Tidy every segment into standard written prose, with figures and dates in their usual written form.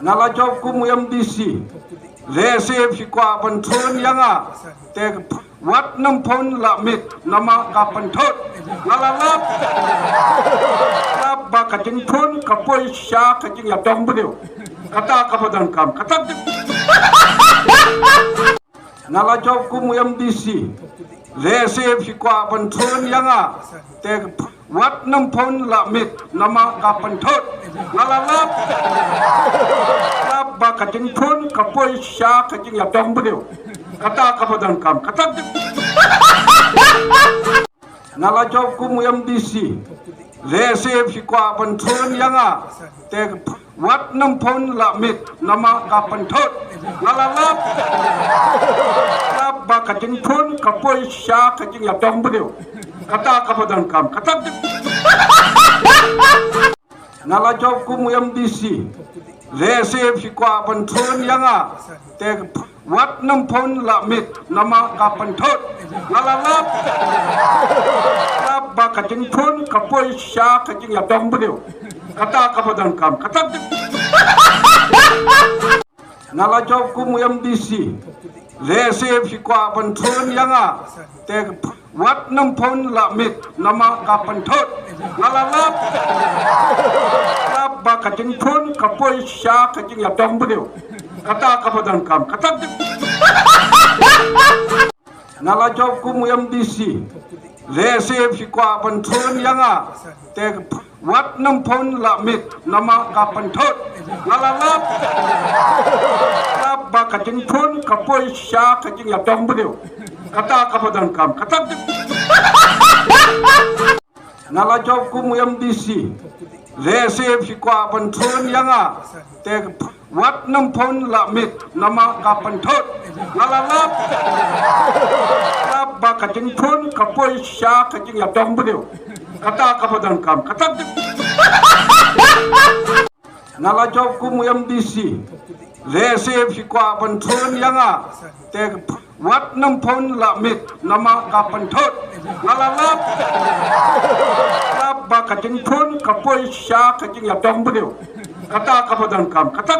nalajob kum MDC rese fikwa panthon yanga te wat nampon lamit nama kapanthot nalalap ba kating thon kapoi sha kating yatong budeu kata kapadan kam kata nalajob kum MDC rese fikwa panthon yanga te wat nampon lamit nama kapanthot nalalap ba kating thon kapoi sha kating yatong budeu kata kapadan kam kata nalajob kum MDC rese fikwa panthon yanga te wat nampon lamit nama kapanthot nalalap ba kating thon kapoi sha kating yatong budeu kata kapadan kam kata nalajob kum MDC rese fikwa panthon yanga te wat nampon lamit nama kapanthot nalalap ba kating thon kapoi sha kating yatong budeu kata kapadan kam kata nalajob kum MDC rese fikwa panthon yanga te wat nampon lamit nama kapanthot nalalap ba kating thon kapoi sha kating yatong budeu kata kapadan kam kata nalajob kum MDC rese fikwa panthon yanga te wat nampon lamit nama kapanthot nalalap ba kating thon kapoi sha kating yatong budeu kata kapadan kam kata nalajob kum MDC rese fikwa panthon yanga te wat nampon lamit nama kapanthot nalalap ba kating thon kapoi sha kating yatong budeu kata kapadan kam kata nalajob kum MDC rese fikwa panthon yanga te wat nampon lamit nama kapanthot nalalap ba kating thon kapoi sha kating yatong budeu kata kapadan kam kata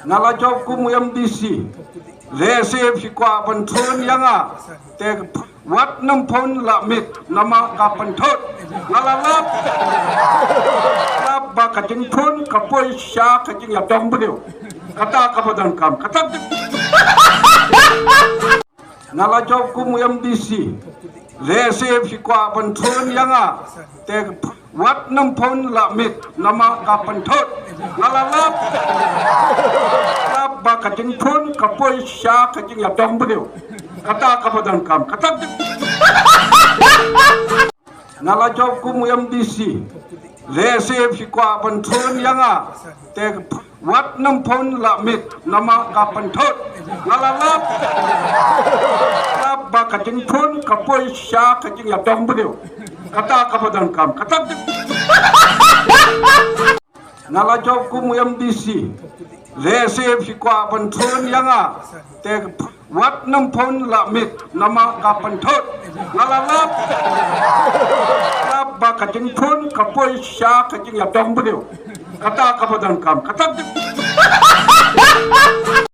nalajob kum MDC rese fikwa panthon yanga te wat nampon lamit nama kapanthot nalalap ba kating thon kapoi sha kating yatong budeu kata kapadan kam kata nalajob kum MDC rese fikwa panthon yanga te wat nampon lamit nama kapanthot nalalap ba kating thon kapoi sha kating yatong budeu kata kapadan kam kata nalajob kum MDC rese fikwa panthon yanga te wat nampon lamit nama kapanthot nalalap ba kating thon kapoi sha kating yatong budeu kata kapadan kam kata nalajob kum MDC rese fikwa panthon yanga te wat nampon lamit nama kapanthot nalalap ba kating thon kapoi sha kating yatong budeu kata kapadan kam kata